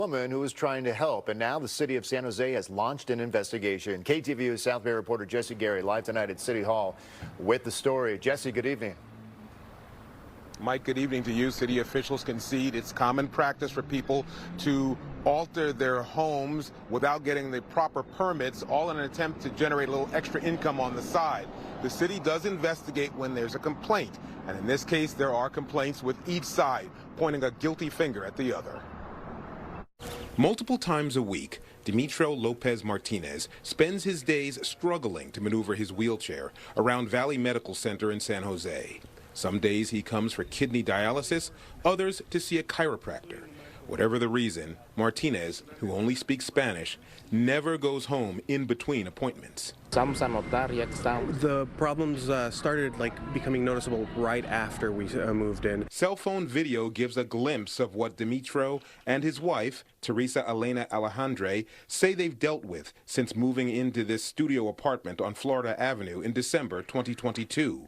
Woman who was trying to help, and now the city of San Jose has launched an investigation. KTVU South Bay reporter Jesse Gary live tonight at City Hall with the story. Jesse, good evening. Mike, good evening to you. City officials concede it's common practice for people to alter their homes without getting the proper permits, all in an attempt to generate a little extra income on the side. The city does investigate when there's a complaint, and in this case there are complaints with each side pointing a guilty finger at the other. Multiple times a week, Demetrio Lopez Martinez spends his days struggling to maneuver his wheelchair around Valley Medical Center in San Jose. Some days he comes for kidney dialysis, others to see a chiropractor. Whatever the reason, Martinez, who only speaks Spanish, never goes home in between appointments. The problems started becoming noticeable right after we moved in. Cell phone video gives a glimpse of what Demetrio and his wife, Teresa Elena Alejandre, say they've dealt with since moving into this studio apartment on Florida Avenue in December 2022.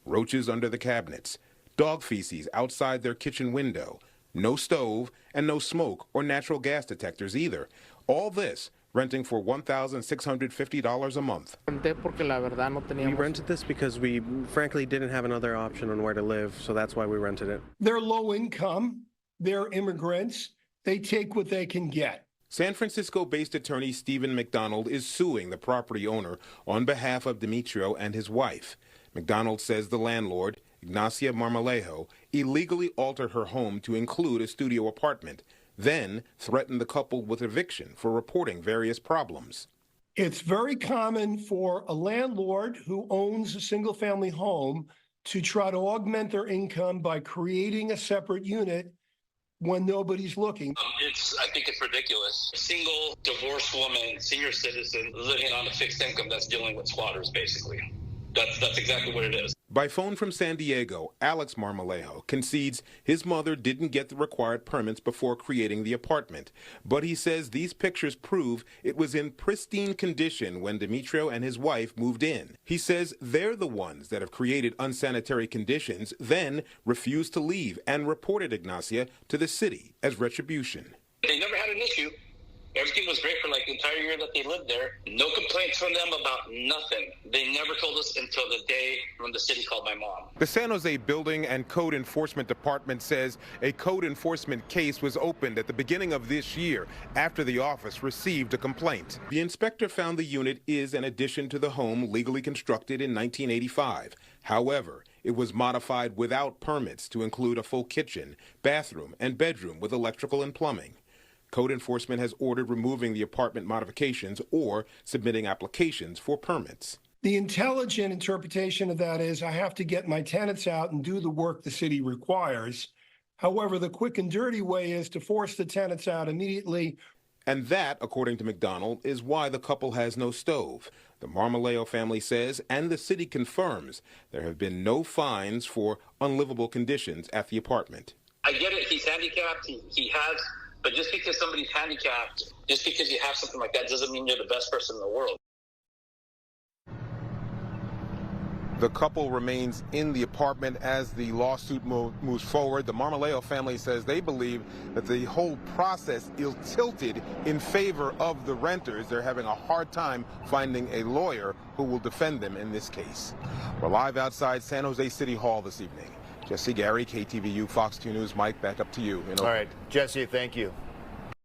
Roaches under the cabinets, dog feces outside their kitchen window, no stove, and no smoke or natural gas detectors either. All this renting for $1,650 a month. We rented this because we frankly didn't have another option on where to live, so that's why we rented it. They're low income, they're immigrants, they take what they can get. San Francisco-based attorney Steven Macdonald is suing the property owner on behalf of Demetrio and his wife. Macdonald says the landlord, Ignacia Marmolejo, illegally altered her home to include a studio apartment, then threatened the couple with eviction for reporting various problems. It's very common for a landlord who owns a single-family home to try to augment their income by creating a separate unit when nobody's looking. I think it's ridiculous. A single divorced woman, senior citizen, living on a fixed income that's dealing with squatters, basically. That's exactly what it is. By phone from San Diego, Alex Marmolejo concedes his mother didn't get the required permits before creating the apartment, but he says these pictures prove it was in pristine condition when Demetrio and his wife moved in. He says they're the ones that have created unsanitary conditions, then refused to leave and reported Ignacia to the city as retribution. They never had an issue. Everything was great for the entire year that they lived there. No complaints from them about nothing. They never told us until the day when the city called my mom. The San Jose Building and Code Enforcement Department says a code enforcement case was opened at the beginning of this year after the office received a complaint. The inspector found the unit is an addition to the home legally constructed in 1985. However, it was modified without permits to include a full kitchen, bathroom, and bedroom with electrical and plumbing. Code enforcement has ordered removing the apartment modifications or submitting applications for permits. The intelligent interpretation of that is I have to get my tenants out and do the work the city requires. However, the quick and dirty way is to force the tenants out immediately. And that, according to Macdonald, is why the couple has no stove. The Marmolejo family says, and the city confirms, there have been no fines for unlivable conditions at the apartment. I get it. He's handicapped. He has. But just because somebody's handicapped, just because you have something like that, doesn't mean you're the best person in the world. The couple remains in the apartment as the lawsuit moves forward. The Marmolejo family says they believe that the whole process is tilted in favor of the renters. They're having a hard time finding a lawyer who will defend them in this case. We're live outside San Jose City Hall this evening. Jesse Gary, KTVU, Fox 2 News. Mike, back up to you. All right, Jesse, thank you.